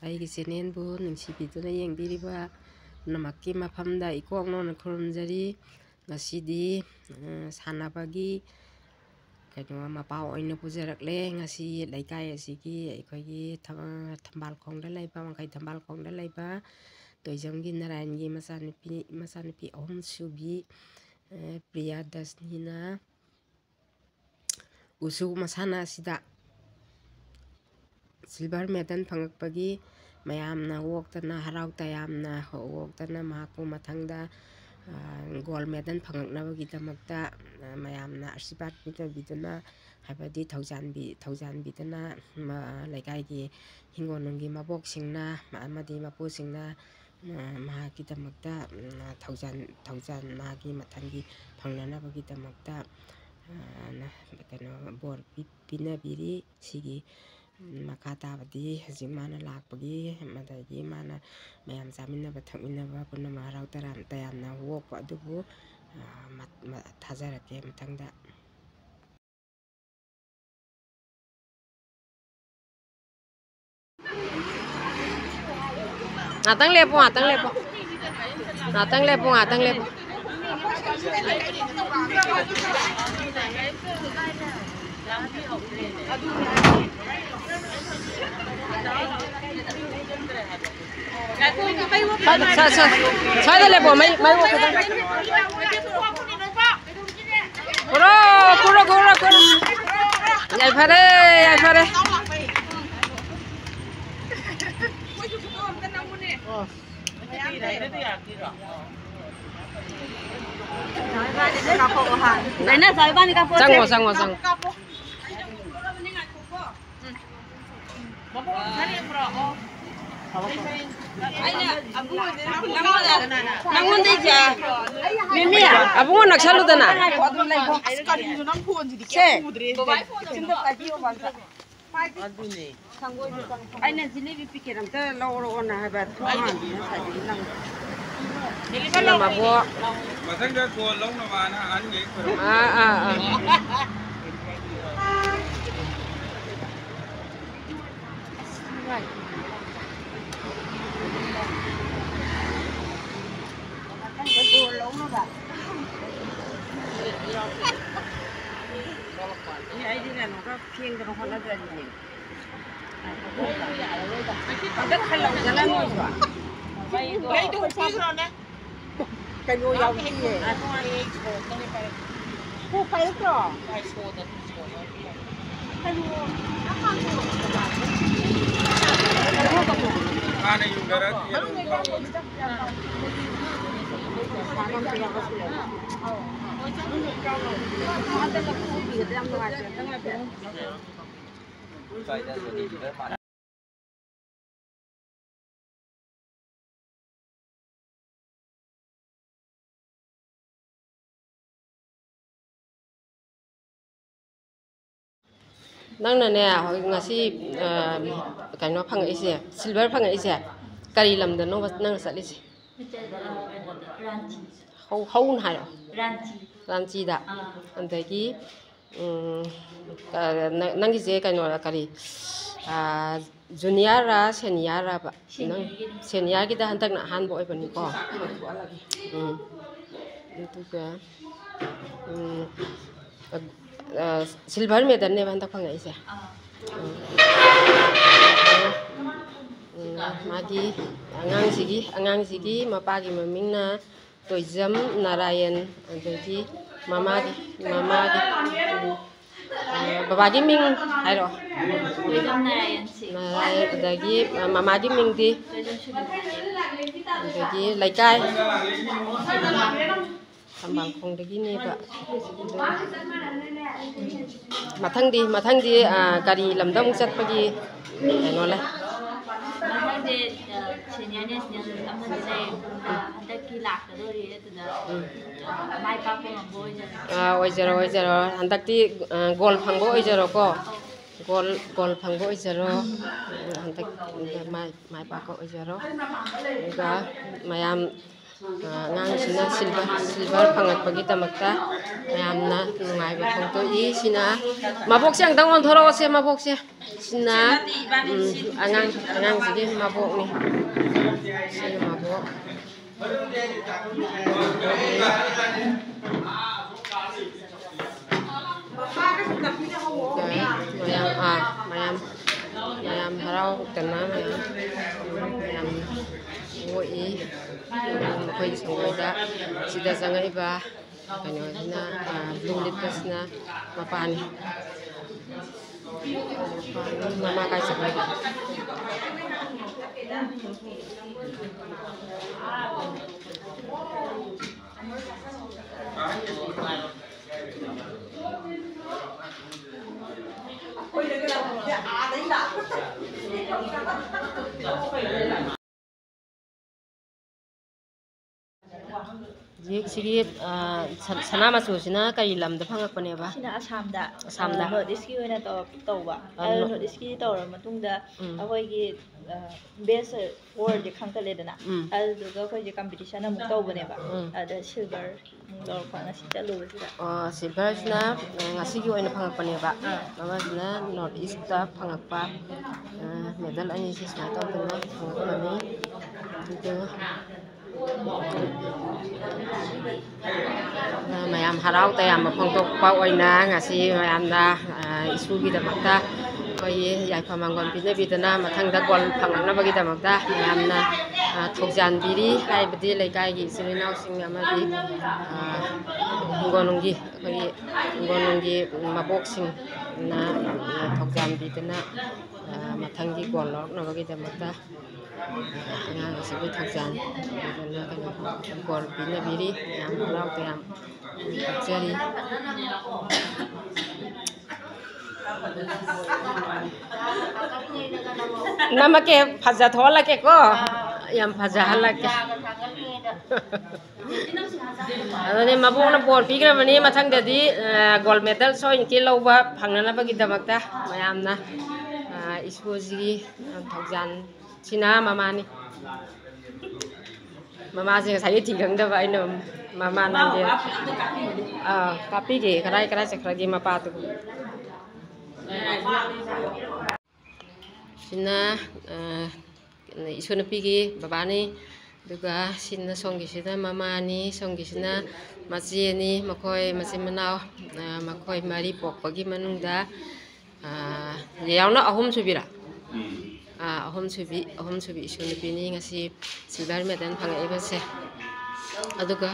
ꯑꯩꯒꯤ ꯆꯦꯅꯦꯜꯕꯨ ꯅꯨꯡꯁꯤꯕꯤꯗꯨꯅ ꯌꯦꯡꯕꯤꯔꯤꯕ ꯄꯨꯝꯅꯃꯛꯀꯤ ꯃꯐꯝꯗ ꯏꯀꯣꯛꯅꯣꯅ ꯈꯨꯔꯨꯝꯖꯔꯤ꯫ ꯉꯁꯤꯗꯤ ꯁꯥꯟꯅꯕꯒꯤ ꯃꯄꯥ ꯑꯣꯏꯅ ꯄꯨꯖꯔꯛꯂꯦ꯫ ꯉꯁꯤ ꯂꯩꯀꯥꯏ ꯑꯁꯤꯒꯤ ꯑꯩꯈꯣꯏꯒꯤ ꯊꯝꯕꯥꯜꯈꯣꯡꯗ ꯂꯩꯕ ꯋꯥꯡꯈꯩ ꯊꯝꯕꯥꯜꯈꯣꯡꯗ ꯂꯩꯕ ꯇꯣꯏꯖꯝꯒꯤ ꯅꯔꯥꯌꯟꯒꯤ ꯃꯆꯥꯅꯨꯄꯤ ꯑꯍꯨꯝꯁꯨꯕꯤ ꯄ꯭ꯔꯤꯌꯥꯗꯁꯅꯤꯅ ꯎꯁꯨ ꯃꯁꯥꯟꯅ ꯑꯁꯤꯗ ꯁꯤꯜꯚꯔ ꯃꯦꯗꯜ ꯐꯪꯉꯛꯄꯒꯤ ꯃꯌꯥꯝꯅ ꯑꯣꯛꯇꯅ ꯍꯔꯥꯎ ꯇꯌꯥꯝꯅ ꯑꯣꯛꯇꯅ ꯃꯍꯥꯛꯄꯨ ꯃꯊꯪꯗ ꯒꯣꯜ ꯃꯦꯗꯜ ꯐꯪꯉꯛꯅꯕꯒꯤꯗꯃꯛꯇ ꯃꯌꯥꯝꯅ ꯑꯁꯤꯔꯕꯥꯠ ꯄꯤꯅꯕꯤꯗꯨꯅ ꯍꯥꯏꯕꯗꯤ ꯊꯧꯖꯥꯟꯕꯤꯗꯨꯅ ꯂꯩꯀꯥꯏꯒꯤ ꯍꯤꯡꯒꯣꯜꯅꯨꯡꯒꯤ ꯃꯕꯣꯛꯁꯤꯡꯅ ꯑꯃꯗꯤ ꯃꯄꯨꯁꯤꯡꯅ ꯃꯍꯥꯛꯀꯤꯗꯃꯛꯇ ꯃꯥꯒꯤ ꯃꯊꯪꯒꯤ ꯐꯪꯅꯅꯕꯒꯤꯗꯃꯛꯇ ꯕꯣꯔ ꯄꯤꯅꯕꯤꯔꯤ꯫ ꯁꯤꯒꯤ ꯃꯈꯥ ꯇꯥꯕꯗꯤ ꯍꯧꯖꯤꯛ ꯃꯥꯅ ꯂꯥꯛꯄꯒꯤ ꯑꯗꯒꯤ ꯃꯥꯅ ꯃꯌꯥꯝ ꯆꯥꯃꯤꯟꯅꯕ ꯊꯛꯃꯤꯟꯅꯕ ꯄꯨꯝꯅꯃꯛ ꯍꯔꯥꯎ ꯇꯌꯥꯝꯅ ꯑꯣꯛꯄ ꯑꯗꯨꯕꯨ ꯊꯥꯖꯔꯛꯀꯦ ꯃꯊꯪꯗ꯫ Ngатang lepo. Saya lepo mai Kuro. Yai phare. Sang. Abung naksaludana. Aina jelebi pikir amta lawro ona habat mabo matangda ko lawna mana ange Nangnane ngasi kaino phangise silver phangise kari lamdano nang salise haun hayo ranchi da andagi nangi je kaino kari junior ra senior ra ba nang senior gi da hantak na han boy bani ko silver medal ne hantak phangise magi angangsigi mapagi mamingna Toijam Narayan adagi mamagi babagi ming hairo Narayan adagi mamagi ming di adagi laikai Tambangkhongdagi ni ba mathangdi kari lamdam chatpagi kaino le oijaro handakti gol phangbo oijaro ko gol phangbo oijaro handak mai pa ko oijaro ga mayam ꯑꯉꯥꯡꯁꯤꯅ silver ꯐꯪꯉꯛꯄꯒꯤꯗꯃꯛꯇ ꯃꯌꯥꯝꯅ ꯅꯨꯡꯉꯥꯏꯕ ꯐꯣꯡꯗꯣꯛꯏ ꯁꯤꯅ ꯃꯕꯣꯛꯁꯦ ꯑꯝꯇꯪ ꯑꯣꯟꯊꯣꯔꯛꯑꯣꯁꯦ ꯃꯕꯣꯛꯁꯦ ꯁꯤꯅ ꯑꯉꯥꯡꯁꯤꯒꯤ ꯃꯕꯣꯛꯅꯤ ꯁꯤꯒꯤ ꯃꯕꯣꯛ ꯃꯌꯥꯝ ꯍꯔꯥꯎꯇꯅ ꯃꯌꯥꯝ ꯑꯣꯛꯏ ꯃꯈꯣꯏꯒꯤ ꯁꯪꯒꯣꯏꯗ ꯁꯤꯗ ꯆꯪꯉꯛꯏꯕ ꯀꯩꯅꯣꯁꯤꯅ ꯕ꯭ꯂꯨ ꯂꯤꯠꯄꯁꯤꯅ ꯃꯄꯥꯅꯤ ꯃꯃꯥ ꯀꯥꯏ ꯆꯠꯈ꯭ꯔꯒꯦ ꯁꯤꯒꯤ ꯁꯅꯥ ꯃꯆꯨꯁꯤꯅ ꯀꯔꯤ ꯂꯝꯗ ꯐꯪꯉꯛꯄꯅꯦꯕ? ꯁꯤꯅ ꯑꯁꯥꯝꯗ ꯅꯣꯔꯠ ꯏꯁꯀꯤ ꯑꯣꯏꯅ ꯇꯧꯕ ꯅꯣꯔꯠ ꯏꯁꯀꯤ ꯇꯧꯔꯕ ꯃꯇꯨꯡꯗ ꯑꯩꯈꯣꯏꯒꯤ ꯕꯦꯁ ꯋꯥꯔꯜꯗꯤ ꯈꯪꯒꯠꯂꯦꯗꯅ ꯑꯗꯨꯗꯨꯒ ꯑꯩꯈꯣꯏꯁꯦ ꯀꯝꯄꯤꯇꯤꯁꯟ ꯑꯃꯨꯛ ꯇꯧꯕꯅꯦꯕ ꯑꯗ ꯁꯤꯜꯚꯔ ꯂꯧꯔꯛꯄ ꯉꯁꯤ ꯆꯠꯂꯨꯕꯁꯤꯗ ꯁꯤꯜꯚꯔꯁꯤꯅ ꯉꯁꯤꯒꯤ ꯑꯣꯏꯅ ꯐꯪꯉꯛꯄꯅꯦꯕ ꯑꯃꯁꯤꯅ ꯅꯣꯔꯠ ꯏꯁꯇ ꯐꯪꯉꯛꯄ ꯃꯦꯗꯜ ꯑꯅꯤꯁꯤ ꯁꯨꯃꯥꯏꯅ ꯇꯧꯗꯅ ꯐꯪꯉꯛꯄꯅꯤ ꯃꯌꯥꯝ ꯍꯔꯥꯎ ꯇꯌꯥꯝꯕ ꯐꯣꯡꯗꯣꯛꯄ ꯑꯣꯏꯅ ꯉꯁꯤ ꯃꯌꯥꯝꯅ ꯏꯁꯨꯒꯤꯗꯃꯛꯇ ꯑꯩꯈꯣꯏꯒꯤ ꯌꯥꯏꯐ ꯃꯪꯒꯣꯜ ꯄꯤꯅꯕꯤꯗꯅ ꯃꯊꯪꯗ ꯒꯣꯜ ꯐꯪꯂꯛꯅꯕꯒꯤꯗꯃꯛꯇ ꯃꯌꯥꯝꯅ ꯊꯧꯖꯥꯟꯕꯤꯔꯤ ꯍꯥꯏꯕꯗꯤ ꯂꯩꯀꯥꯏꯒꯤ ꯏꯆꯤꯜ ꯏꯅꯥꯎꯁꯤꯡ ꯑꯃꯗꯤ ꯍꯤꯡꯒꯣꯜꯅꯨꯡꯒꯤ ꯃꯕꯣꯛꯁꯤꯡꯅ ꯊꯧꯖꯥꯟꯕꯤꯗꯅ ꯃꯊꯪꯒꯤ ꯒꯣꯜ ꯂꯧꯔꯛꯅꯕꯒꯤꯗꯃꯛꯇ ꯑꯉꯥꯡ ꯑꯁꯤꯕꯨ ꯊꯧꯖꯥꯟꯕꯤꯗꯅ ꯒꯣꯜ ꯄꯤꯅꯕꯤꯔꯤ ꯌꯥꯝ ꯍꯔꯥꯎ ꯇꯌꯥꯝ ꯄꯤꯖꯔꯤ ꯅꯃꯛꯀꯦ ꯐꯖꯊꯣꯛꯍꯜꯂꯛꯀꯦꯀꯣ ꯌꯥꯝ ꯐꯖꯍꯜꯂꯛꯀꯦ ꯑꯗꯨꯅꯦ ꯃꯕꯣꯛꯅ ꯕꯣꯜ ꯄꯤꯈ꯭ꯔꯕꯅꯤ ꯃꯊꯪꯗꯗꯤ ꯒꯣꯜ ꯃꯦꯗꯜ ꯁꯣꯏꯗꯅ ꯂꯧꯕ ꯐꯪꯅꯅꯕꯒꯤꯗꯃꯛꯇ ꯃꯌꯥꯝꯅ ꯏꯁꯄꯣꯔꯠꯁꯤꯒꯤ ꯊꯧꯖꯥꯟꯁꯤꯅ ꯃꯃꯥꯅꯤ ꯃꯃꯥꯁꯦ ꯉꯁꯥꯏꯒꯤ ꯊꯤ ꯈꯪꯗꯕ ꯑꯩꯅ ꯃꯃꯥ ꯅꯪꯒꯦ ꯀꯥꯞꯄꯤꯒꯦ ꯀꯗꯥꯏ ꯆꯠꯈ꯭ꯔꯒꯦ ꯃꯄꯥꯗꯨꯕꯨ ꯁꯤꯅ ꯏꯁꯨꯅꯨꯄꯤꯒꯤ ꯕꯕꯥꯅꯤ ꯑꯗꯨꯒ ꯁꯤꯅ ꯁꯣꯝꯒꯤꯁꯤꯅ ꯃꯃꯥꯅꯤ ꯁꯣꯝꯒꯤꯁꯤꯅ ꯃꯆꯦꯅꯤ ꯃꯈꯣꯏ ꯃꯆꯤꯟ ꯃꯅꯥꯎ ꯃꯈꯣꯏ ꯃꯔꯤ ꯄꯣꯛꯄꯒꯤ ꯃꯅꯨꯡꯗ ꯌꯥꯎꯅ ꯑꯍꯨꯝ ꯁꯨꯕꯤꯔ ꯑꯍꯨꯝ ꯁꯨꯕꯤ ꯏꯁꯨꯅꯨꯄꯤꯅꯤ ꯉꯁꯤ ꯁꯤꯜꯚꯔ ꯃꯦꯗꯜ ꯐꯪꯉꯛꯏꯕꯁꯦ ꯑꯗꯨꯒ